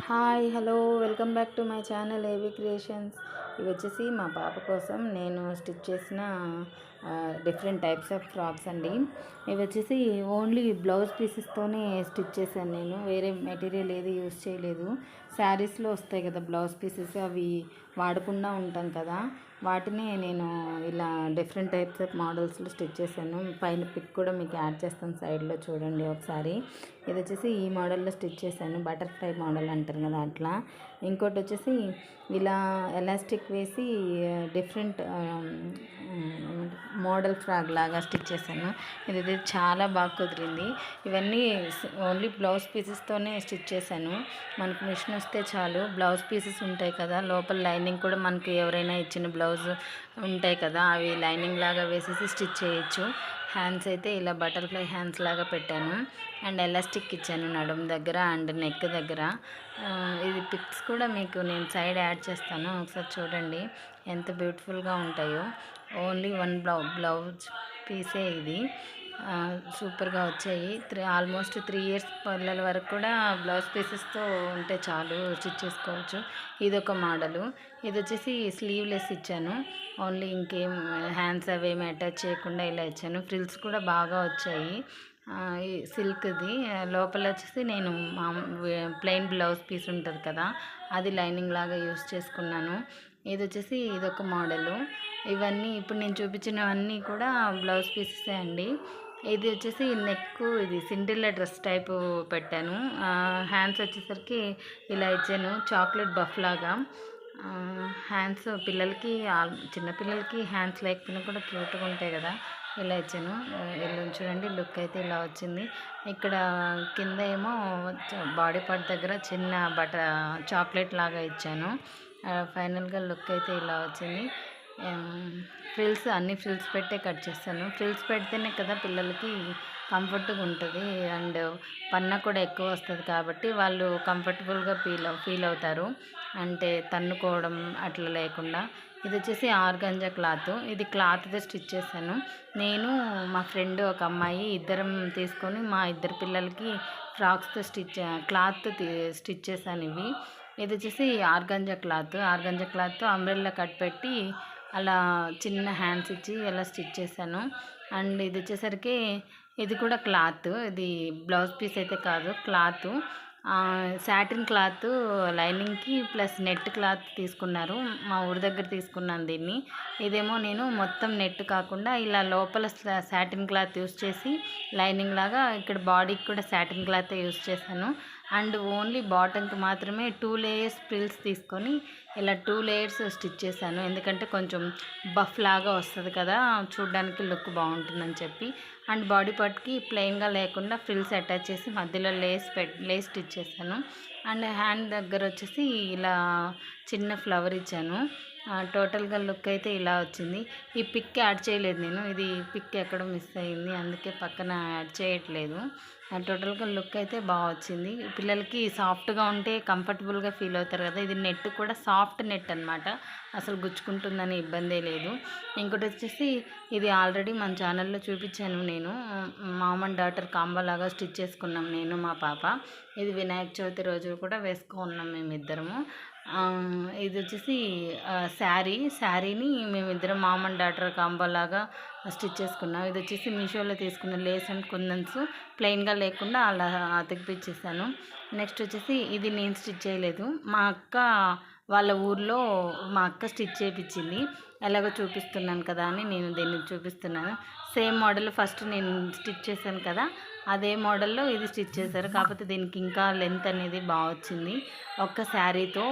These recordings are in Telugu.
Hi hello welcome back to my channel ఏవి క్రియేషన్స్. ఇవి వచ్చేసి మా పాప కోసం నేను స్టిచ్ చేసిన డిఫరెంట్ టైప్స్ ఆఫ్ ఫ్రాక్స్ అండి. ఇవి వచ్చేసి ఓన్లీ బ్లౌజ్ పీసెస్తోనే స్టిచ్ చేశాను. నేను వేరే మెటీరియల్ ఏది యూస్ చేయలేదు. శారీస్లో వస్తాయి కదా బ్లౌజ్ పీసెస్, అవి వాడకుండా ఉంటాం కదా, వాటిని నేను ఇలా డిఫరెంట్ టైప్స్ ఆఫ్ మోడల్స్లో స్టిచ్ చేశాను. పైన పిక్ కూడా మీకు యాడ్ చేస్తాను, సైడ్లో చూడండి ఒకసారి. ఇది వచ్చేసి ఈ మోడల్లో స్టిచ్ చేశాను, బటర్ఫ్లై మోడల్ అంటారు కదా అట్లా. ఇంకోటి వచ్చేసి ఇలా ఎలాస్టిక్ వేసి డిఫరెంట్ మోడల్ ఫ్రాక్ లాగా స్టిచ్ చేశాను. ఇది చాలా బాగా కుదిరింది. ఇవన్నీ ఓన్లీ బ్లౌజ్ పీసెస్తోనే స్టిచ్ చేశాను. మనకు మిషన్ వస్తే చాలు. బ్లౌజ్ పీసెస్ ఉంటాయి కదా, లోపల లైనింగ్ కూడా మనకి ఎవరైనా ఇచ్చిన బ్లౌజ్ ఉంటాయి కదా, అవి లైనింగ్ లాగా వేసేసి స్టిచ్ చేయొచ్చు. హ్యాండ్స్ అయితే ఇలా బటర్ఫ్లై హ్యాండ్స్ లాగా పెట్టాను అండ్ ఎలాస్టిక్ ఇచ్చాను నడుము దగ్గర అండ్ నెక్ దగ్గర. ఇది పిక్స్ కూడా మీకు నేను సైడ్ యాడ్ చేస్తాను, ఒకసారి చూడండి ఎంత బ్యూటిఫుల్గా ఉంటాయో. ఓన్లీ వన్ బ్లౌజ్ పీసే ఇది. సూపర్గా వచ్చాయి. ఆల్మోస్ట్ 3 years పిల్లల వరకు కూడా బ్లౌజ్ పీసెస్తో ఉంటే చాలు, స్టిచ్ చేసుకోవచ్చు. ఇదొక మోడలు. ఇది వచ్చేసి స్లీవ్లెస్ ఇచ్చాను, ఓన్లీ ఇంకేం హ్యాండ్స్ అవేమి అటాచ్ చేయకుండా ఇలా ఇచ్చాను. ఫ్రిల్స్ కూడా బాగా వచ్చాయి. సిల్క్ది లోపల వచ్చేసి నేను ప్లెయిన్ బ్లౌజ్ పీస్ ఉంటుంది కదా, అది లైనింగ్ లాగా యూస్ చేసుకున్నాను. ఇది వచ్చేసి ఇదొక మోడలు. ఇవన్నీ ఇప్పుడు నేను చూపించినవన్నీ కూడా బ్లౌజ్ పీసెసే అండి. ఇది వచ్చేసి నెక్, ఇది సిండ్రెల్లా డ్రెస్ టైపు పెట్టాను. హ్యాండ్స్ వచ్చేసరికి ఇలా ఇచ్చాను, చాక్లెట్ బఫ్ లాగా. హ్యాండ్స్ పిల్లలకి, చిన్నపిల్లలకి హ్యాండ్స్ లేకపోయినా కూడా క్యూట్గా ఉంటాయి కదా, ఇలా ఇచ్చాను. ఇలా చూడండి, లుక్ అయితే ఇలా వచ్చింది. ఇక్కడ కింద ఏమో బాడీ పార్ట్ దగ్గర చిన్న చాక్లెట్ లాగా ఇచ్చాను. ఫైనల్గా లుక్ అయితే ఇలా వచ్చింది. ఫ్రిల్స్ అన్ని ఫ్రిల్స్ పెట్టే కట్ చేస్తాను. ఫ్రిల్స్ పెడితేనే కదా పిల్లలకి కంఫర్ట్గా ఉంటుంది అండ్ పన్న కూడా ఎక్కువ వస్తుంది కాబట్టి వాళ్ళు కంఫర్టబుల్గా ఫీల్ అవుతారు, అంటే తన్నుకోవడం అట్లా లేకుండా. ఇది వచ్చేసి ఆర్గంజా క్లాత్. ఇది క్లాత్తో స్టిచ్ చేశాను. నేను మా ఫ్రెండ్ ఒక అమ్మాయి ఇద్దరం తీసుకొని మా ఇద్దరు పిల్లలకి ఫ్రాక్స్తో క్లాత్ స్టిచ్ చేశాను ఇవి. ఇది వచ్చేసి ఆర్గంజా క్లాత్ అంబ్రెల్లా కట్ పెట్టి అలా చిన్న హ్యాండ్స్ ఇచ్చి అలా స్టిచ్ చేశాను. అండ్ ఇది వచ్చేసరికి ఇది కూడా క్లాత్, ఇది బ్లౌజ్ పీస్ అయితే కాదు, క్లాత్. సాటిన్ క్లాత్ లైనింగ్కి ప్లస్ నెట్ క్లాత్ తీసుకున్నారు, మా ఊరి దగ్గర తీసుకున్నాను దీన్ని. ఇదేమో నేను మొత్తం నెట్ కాకుండా ఇలా లోపల సాటిన్ క్లాత్ యూస్ చేసి లైనింగ్ లాగా, ఇక్కడ బాడీకి కూడా సాటిన్ క్లాత్ యూస్ చేశాను. అండ్ ఓన్లీ బాటమ్కి మాత్రమే 2 layers ఫ్రిల్స్ తీసుకొని ఇలా 2 layers స్టిచ్ చేశాను, ఎందుకంటే కొంచెం బఫ్ లాగా వస్తుంది కదా, చూడడానికి లుక్ బాగుంటుందని చెప్పి. అండ్ బాడీ పార్ట్కి ప్లెయిన్గా లేకుండా ఫ్రిల్స్ అటాచ్ చేసి మధ్యలో లేస్ స్టిచ్ చేశాను. అండ్ హ్యాండ్ దగ్గర వచ్చేసి ఇలా చిన్న ఫ్లవర్ ఇచ్చాను. టోటల్గా లుక్ అయితే ఇలా వచ్చింది. ఈ పిక్ యాడ్ చేయలేదు నేను, ఇది పిక్ ఎక్కడో మిస్ అయ్యింది, అందుకే పక్కన యాడ్ చేయట్లేదు. టోటల్గా లుక్ అయితే బాగా వచ్చింది. పిల్లలకి సాఫ్ట్గా ఉంటే కంఫర్టబుల్గా ఫీల్ అవుతారు కదా. ఇది నెట్ కూడా సాఫ్ట్ నెట్ అనమాట, అసలు గుచ్చుకుంటుందని ఇబ్బందే లేదు. ఇంకోటి వచ్చేసి ఇది ఆల్రెడీ మన ఛానల్లో చూపించాను నేను, మామ్ అండ్ డాటర్ కాంబో లాగా స్టిచ్ చేసుకున్నాం నేను మా పాప. ఇది వినాయక చవితి రోజు కూడా వేసుకున్నాం మేమిద్దరము. ఇది వచ్చేసి శారీని మేమిద్దరం మామ్ అండ్ డాటర్ కాంబో లాగా స్టిచ్ చేసుకున్నాం. ఇది వచ్చేసి మీషోలో తీసుకున్న లేస్ అండ్ కుందన్స్, ప్లెయిన్గా లేకుండా అలా అతికిపించేసాను. నెక్స్ట్ వచ్చేసి ఇది నేను స్టిచ్ చేయలేదు, మా అక్క వాళ్ళ ఊర్లో మా అక్క స్టిచ్ చేయించింది. ఎలాగో చూపిస్తున్నాను కదా అని నేను దీన్ని చూపిస్తున్నాను. సేమ్ మోడల్ ఫస్ట్ నేను స్టిచ్ చేశాను కదా, అదే మోడల్లో ఇది స్టిచ్ చేశారు, కాకపోతే దీనికి ఇంకా లెంత్ అనేది బాగా వచ్చింది. ఒక్క శారీతో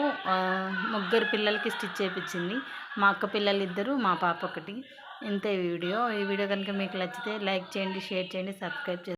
3 పిల్లలకి స్టిచ్ చేయించింది, మా అక్క పిల్లలు 2, మా పాప 1. ఇంతే ఈ వీడియో కనుక మీకు నచ్చితే లైక్ చేయండి, షేర్ చేయండి, సబ్స్క్రైబ్ చేయండి.